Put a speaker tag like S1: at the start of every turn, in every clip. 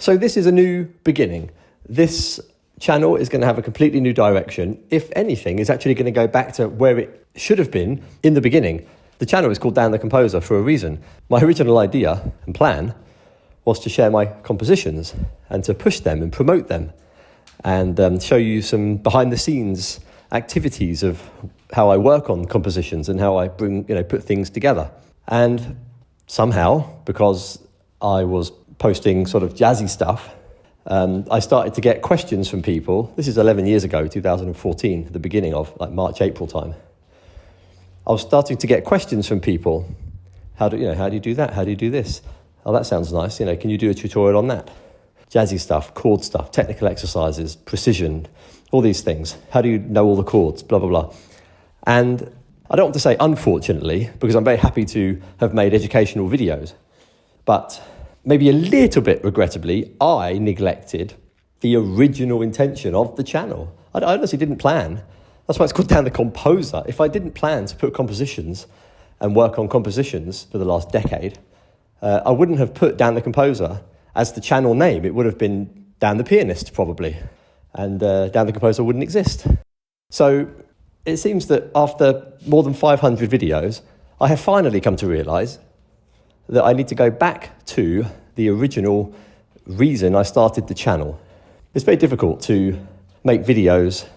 S1: So this is a new beginning. This channel is going to have a completely new direction. If anything, it's actually going to go back to where it should have been in the beginning. The channel is called Dan the Composer for a reason. My original idea and plan was to share my compositions and to push them and promote them and show you some behind the scenes activities of how I work on compositions and how I put things together. And somehow, because I was posting sort of jazzy stuff, I started to get questions from people. This is 11 years ago, 2014, the beginning of like March, April time. I was starting to get questions from people. How do you do that? How do you do this? Oh, that sounds nice. Can you do a tutorial on that? Jazzy stuff, chord stuff, technical exercises, precision, all these things. How do you know all the chords? Blah, blah, blah. And I don't want to say unfortunately, because I'm very happy to have made educational videos. But maybe a little bit regrettably, I neglected the original intention of the channel. I honestly didn't plan. That's why it's called Dan the Composer. If I didn't plan to put compositions and work on compositions for the last decade, I wouldn't have put Dan the Composer as the channel name. It would have been Dan the Pianist, probably. And Dan the Composer wouldn't exist. So it seems that after more than 500 videos, I have finally come to realise that I need to go back to the original reason I started the channel. It's very difficult to make videos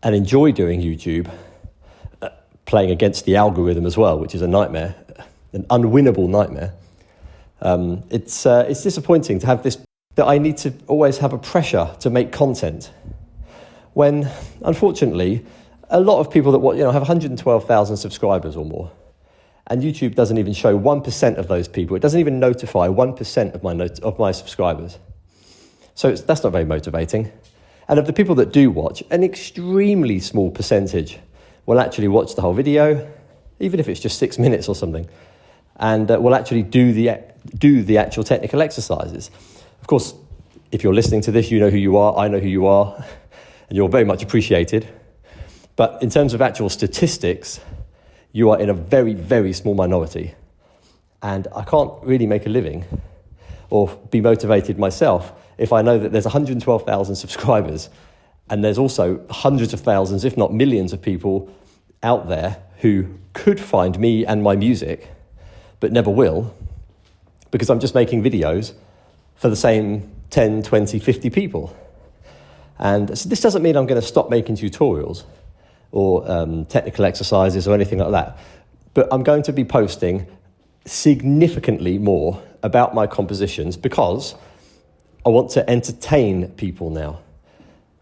S1: and enjoy doing YouTube, playing against the algorithm as well, which is a nightmare, an unwinnable nightmare. It's disappointing to have this, that I need to always have a pressure to make content when, unfortunately, a lot of people that have 112,000 subscribers or more, and YouTube doesn't even show 1% of those people. It doesn't even notify 1% of my subscribers. So that's not very motivating. And of the people that do watch, an extremely small percentage will actually watch the whole video, even if it's just 6 minutes or something, and will actually do the actual technical exercises. Of course, if you're listening to this, you know who you are, I know who you are, and you're very much appreciated. But in terms of actual statistics, you are in a very, very small minority. And I can't really make a living or be motivated myself if I know that there's 112,000 subscribers and there's also hundreds of thousands, if not millions of people out there who could find me and my music, but never will, because I'm just making videos for the same 10, 20, 50 people. And so this doesn't mean I'm going to stop making tutorials or technical exercises or anything like that. But I'm going to be posting significantly more about my compositions because I want to entertain people now,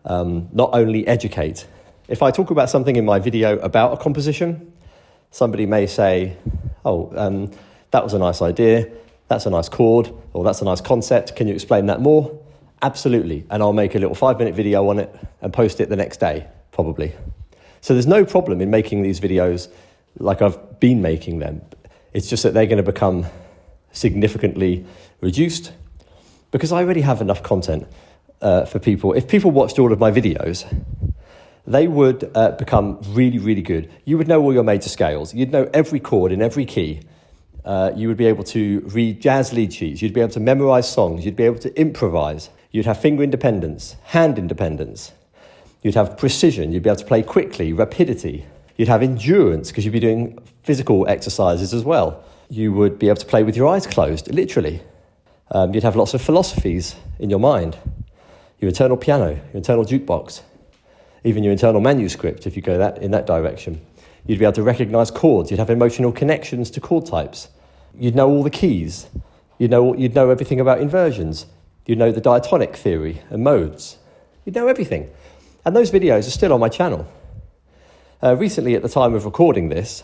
S1: not only educate. If I talk about something in my video about a composition, somebody may say, that was a nice idea, that's a nice chord, or that's a nice concept, can you explain that more? Absolutely, and I'll make a little 5-minute video on it and post it the next day, probably. So there's no problem in making these videos like I've been making them. It's just that they're going to become significantly reduced because I already have enough content for people. If people watched all of my videos, they would become really, really good. You would know all your major scales. You'd know every chord in every key. You would be able to read jazz lead sheets. You'd be able to memorize songs. You'd be able to improvise. You'd have finger independence, hand independence. You'd have precision. You'd be able to play quickly, rapidity. You'd have endurance because you'd be doing physical exercises as well. You would be able to play with your eyes closed, literally. You'd have lots of philosophies in your mind. Your internal piano, your internal jukebox, even your internal manuscript, if you go in that direction. You'd be able to recognize chords. You'd have emotional connections to chord types. You'd know all the keys. You'd know everything about inversions. You'd know the diatonic theory and modes. You'd know everything. And those videos are still on my channel. Recently, at the time of recording this,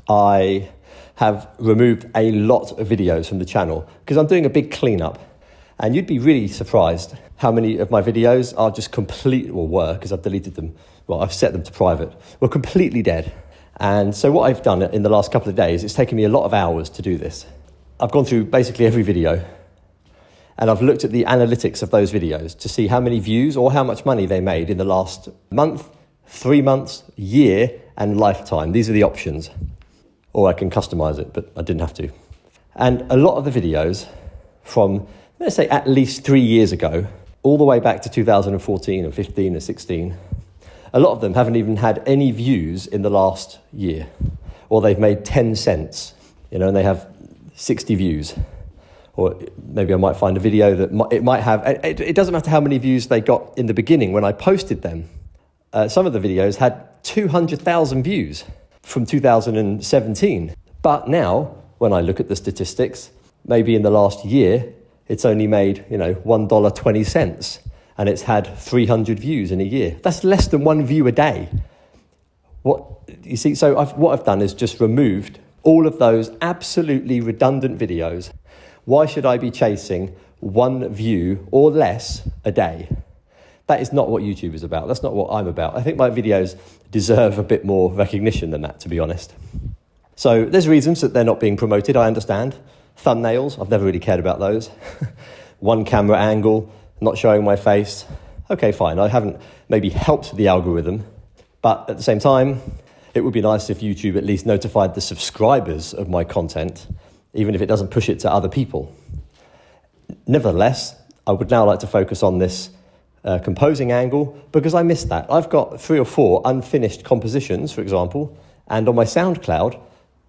S1: I have removed a lot of videos from the channel because I'm doing a big cleanup. And you'd be really surprised how many of my videos are just were, because I've deleted them. Well, I've set them to private. Were completely dead. And so what I've done in the last couple of days, it's taken me a lot of hours to do this. I've gone through basically every video and I've looked at the analytics of those videos to see how many views or how much money they made in the last month, 3 months, year, and lifetime. These are the options. Or I can customize it, but I didn't have to. And a lot of the videos from let's say at least 3 years ago, all the way back to 2014 and 15 and 16, a lot of them haven't even had any views in the last year, or they've made 10 cents, and they have 60 views. Or maybe I might find a video that it might have, it doesn't matter how many views they got in the beginning when I posted them. Some of the videos had 200,000 views from 2017. But now, when I look at the statistics, maybe in the last year, it's only made, $1.20, and it's had 300 views in a year. That's less than 1 view a day. What I've done is just removed all of those absolutely redundant videos. Why should I be chasing 1 view or less a day? That is not what YouTube is about. That's not what I'm about. I think my videos deserve a bit more recognition than that, to be honest. So there's reasons that they're not being promoted, I understand. Thumbnails, I've never really cared about those. 1 camera angle, not showing my face. Okay, fine. I haven't maybe helped the algorithm. But at the same time, it would be nice if YouTube at least notified the subscribers of my content, even if it doesn't push it to other people. Nevertheless, I would now like to focus on this composing angle, because I missed that. I've got 3 or 4 unfinished compositions, for example, and on my SoundCloud,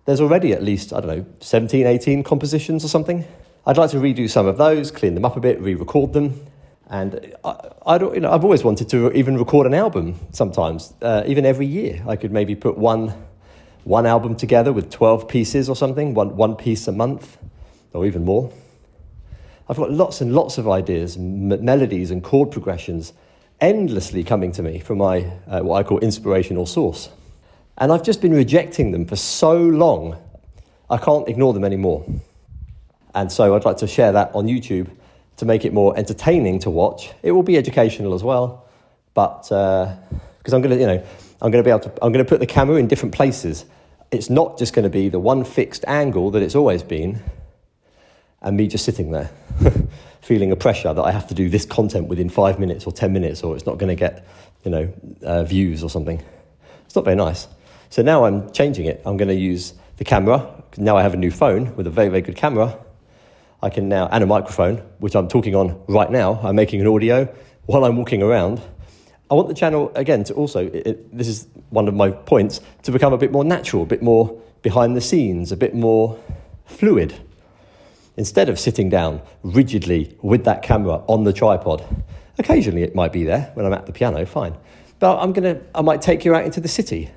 S1: there's already at least, 17, 18 compositions or something. I'd like to redo some of those, clean them up a bit, re-record them. And I've always wanted to even record an album sometimes, even every year. I could maybe put one album together with 12 pieces or something, one piece a month, or even more. I've got lots and lots of ideas, melodies and chord progressions endlessly coming to me from my, what I call inspirational source. And I've just been rejecting them for so long, I can't ignore them anymore. And so I'd like to share that on YouTube to make it more entertaining to watch. It will be educational as well, but because I'm going to put the camera in different places. It's not just going to be the one fixed angle that it's always been, and me just sitting there, feeling a pressure that I have to do this content within 5 minutes or 10 minutes, or it's not going to get, views or something. It's not very nice. So now I'm changing it. I'm going to use the camera. Now I have a new phone with a very, very good camera. I can now, and a microphone, which I'm talking on right now. I'm making an audio while I'm walking around. I want the channel, again, to also, this is one of my points, to become a bit more natural, a bit more behind the scenes, a bit more fluid. Instead of sitting down rigidly with that camera on the tripod. Occasionally it might be there when I'm at the piano, fine. But I might take you out into the city.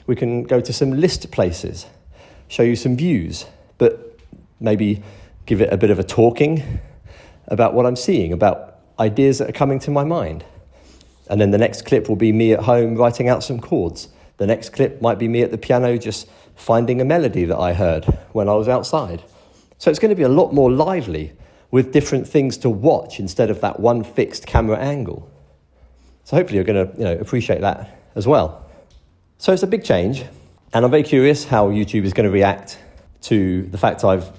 S1: We can go to some list places, show you some views, but maybe give it a bit of a talking about what I'm seeing, about ideas that are coming to my mind. And then the next clip will be me at home writing out some chords. The next clip might be me at the piano just finding a melody that I heard when I was outside. So it's going to be a lot more lively with different things to watch instead of that one fixed camera angle. So hopefully you're going to appreciate that as well. So it's a big change, and I'm very curious how YouTube is going to react to the fact I've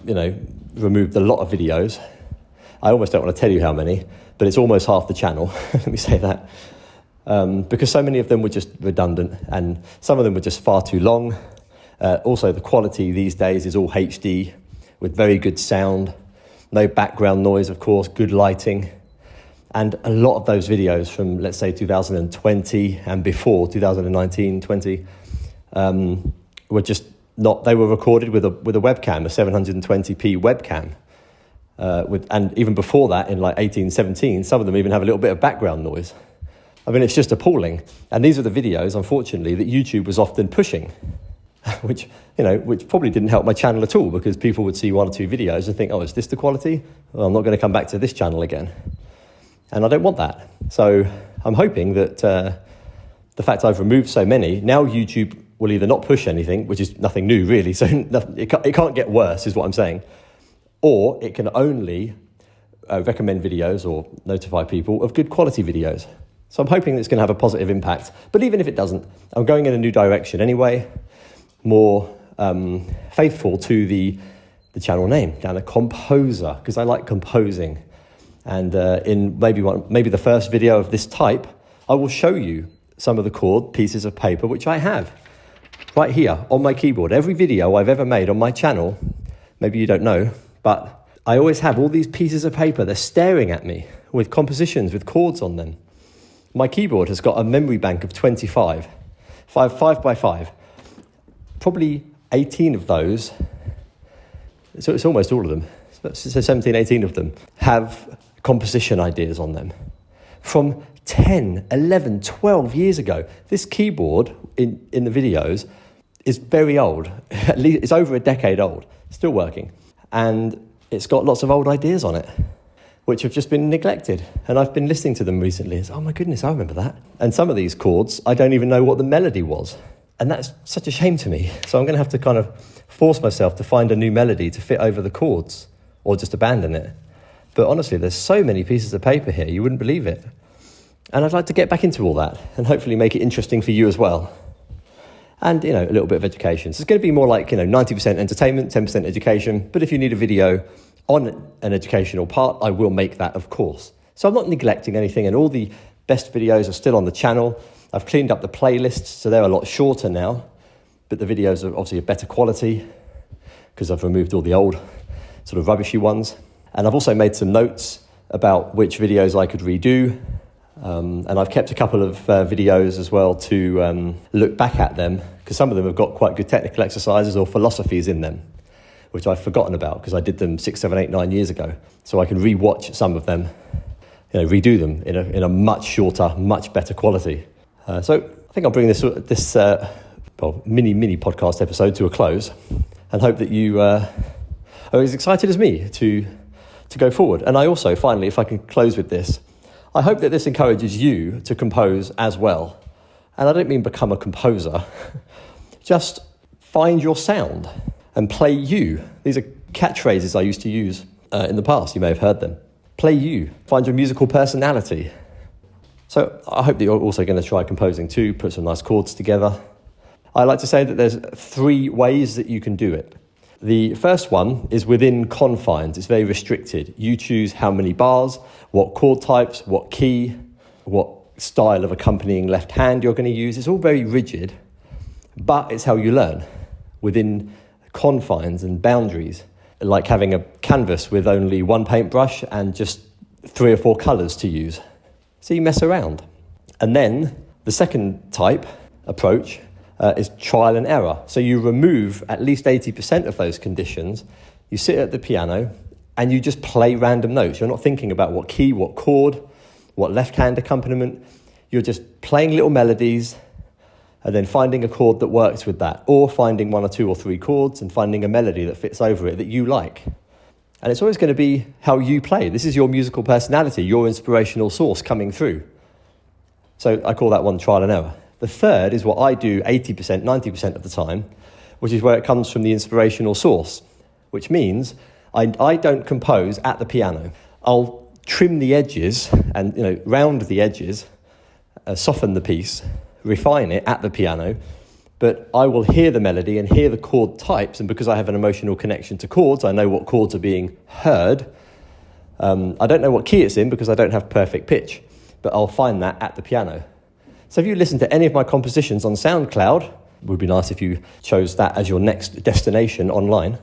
S1: removed a lot of videos. I almost don't want to tell you how many, but it's almost half the channel. Let me say that. Because so many of them were just redundant, and some of them were just far too long. Also, the quality these days is all HD with very good sound, no background noise, of course, good lighting. And a lot of those videos from, let's say, 2020 and before, 2019, 20, were just not, they were recorded with a webcam, a 720p webcam. And even before that, in like 18, 17, some of them even have a little bit of background noise. I mean, it's just appalling. And these are the videos, unfortunately, that YouTube was often pushing, which probably didn't help my channel at all, because people would see 1 or 2 videos and think, oh, is this the quality? Well, I'm not going to come back to this channel again. And I don't want that. So I'm hoping that the fact I've removed so many, now YouTube will either not push anything, which is nothing new really, so it can't get worse is what I'm saying, or it can only recommend videos or notify people of good quality videos. So I'm hoping it's going to have a positive impact. But even if it doesn't, I'm going in a new direction anyway, more faithful to the channel name, Dan the Composer, because I like composing. And in maybe the first video of this type, I will show you some of the chord pieces of paper, which I have right here on my keyboard. Every video I've ever made on my channel, maybe you don't know, but I always have all these pieces of paper. They're staring at me with compositions, with chords on them. My keyboard has got a memory bank of 25, five by 5. Probably 18 of those, so it's almost all of them, so 17, 18 of them have composition ideas on them from 10, 11, 12 years ago. This keyboard in the videos is very old. At least it's over a decade old, still working. And it's got lots of old ideas on it, which have just been neglected. And I've been listening to them recently. It's, oh my goodness, I remember that. And some of these chords, I don't even know what the melody was. And that's such a shame to me. So I'm going to have to kind of force myself to find a new melody to fit over the chords, or just abandon it. But honestly, there's so many pieces of paper here, you wouldn't believe it. And I'd like to get back into all that and hopefully make it interesting for you as well. And, a little bit of education. So it's going to be more like, 90% entertainment, 10% education. But if you need a video on an educational part, I will make that, of course. So I'm not neglecting anything, and all the best videos are still on the channel. I've cleaned up the playlists, so they're a lot shorter now. But the videos are obviously of better quality because I've removed all the old sort of rubbishy ones. And I've also made some notes about which videos I could redo. And I've kept a couple of videos as well to look back at them, because some of them have got quite good technical exercises or philosophies in them, which I've forgotten about because I did them 6, 7, 8, 9 years ago. So I can re-watch some of them, redo them in a much shorter, much better quality. So I think I'll bring this mini podcast episode to a close, and hope that you are as excited as me to go forward. And I also, finally, if I can close with this, I hope that this encourages you to compose as well. And I don't mean become a composer. Just find your sound and play you. These are catchphrases I used to use in the past. You may have heard them. Play you. Find your musical personality. So I hope that you're also going to try composing too, put some nice chords together. I like to say that there's 3 ways that you can do it. The first one is within confines. It's very restricted. You choose how many bars, what chord types, what key, what style of accompanying left hand you're going to use. It's all very rigid, but it's how you learn within confines and boundaries, like having a canvas with only one paintbrush and just 3 or 4 colours to use. So you mess around. And then the second type approach is trial and error. So you remove at least 80% of those conditions. You sit at the piano and you just play random notes. You're not thinking about what key, what chord, what left-hand accompaniment. You're just playing little melodies and then finding a chord that works with that, or finding 1 or 2 or 3 chords and finding a melody that fits over it that you like. And it's always going to be how you play. This is your musical personality, your inspirational source coming through. So I call that one trial and error. The third is what I do 80%, 90% of the time, which is where it comes from the inspirational source, which means I don't compose at the piano. I'll trim the edges and round the edges, soften the piece, refine it at the piano, but I will hear the melody and hear the chord types, and because I have an emotional connection to chords, I know what chords are being heard. I don't know what key it's in because I don't have perfect pitch, but I'll find that at the piano. So if you listen to any of my compositions on SoundCloud, it would be nice if you chose that as your next destination online.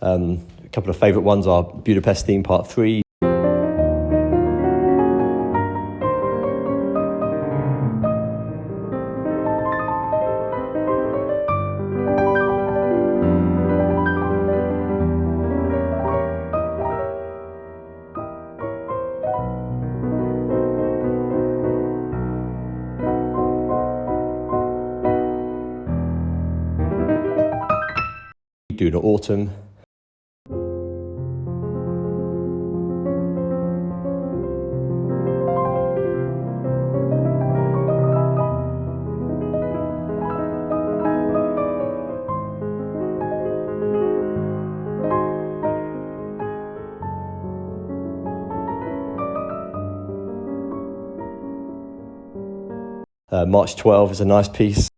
S1: A couple of favourite ones are Budapest Theme Part 3, Duna Autumn. March 12 is a nice piece.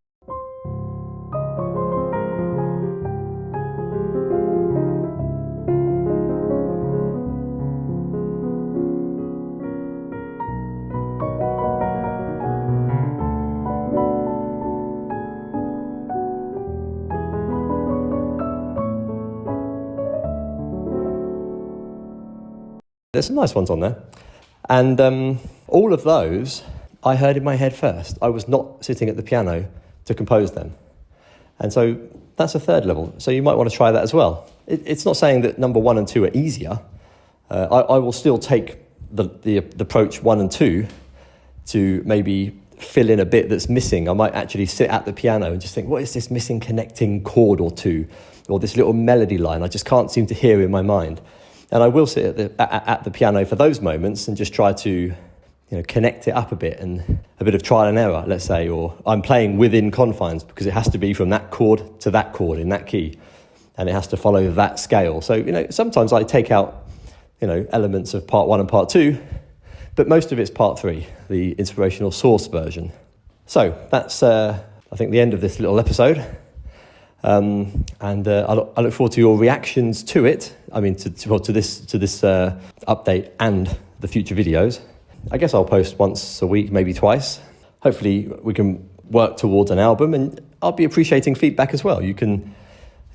S1: There's some nice ones on there. And all of those I heard in my head first. I was not sitting at the piano to compose them. And so that's a third level. So you might want to try that as well. It's not saying that number 1 and 2 are easier. I will still take the approach 1 and 2 to maybe fill in a bit that's missing. I might actually sit at the piano and just think, what is this missing connecting chord or two? Or this little melody line I just can't seem to hear in my mind. And I will sit at the piano for those moments and just try to connect it up a bit, and a bit of trial and error, let's say, or I'm playing within confines because it has to be from that chord to that chord in that key, and it has to follow that scale. So, sometimes I take out, elements of part 1 and part 2, but most of it's part 3, the inspirational source version. So that's, I think, the end of this little episode. And I look forward to your reactions to it. I mean, to this update and the future videos. I guess I'll post once a week, maybe twice. Hopefully we can work towards an album, and I'll be appreciating feedback as well. You can,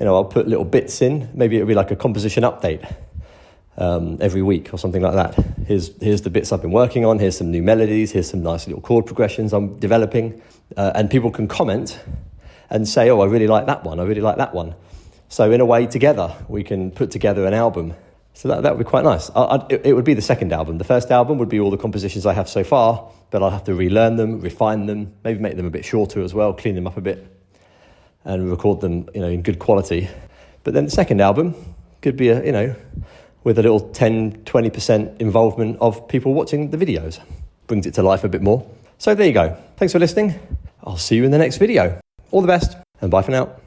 S1: I'll put little bits in. Maybe it'll be like a composition update every week or something like that. Here's the bits I've been working on. Here's some new melodies. Here's some nice little chord progressions I'm developing. And people can comment and say, oh, I really like that one. I really like that one. So in a way, together, we can put together an album. So that would be quite nice. It would be the second album. The first album would be all the compositions I have so far, but I'll have to relearn them, refine them, maybe make them a bit shorter as well, clean them up a bit, and record them, in good quality. But then the second album could be, with a little 10-20% involvement of people watching the videos. Brings it to life a bit more. So there you go. Thanks for listening. I'll see you in the next video. All the best, and bye for now.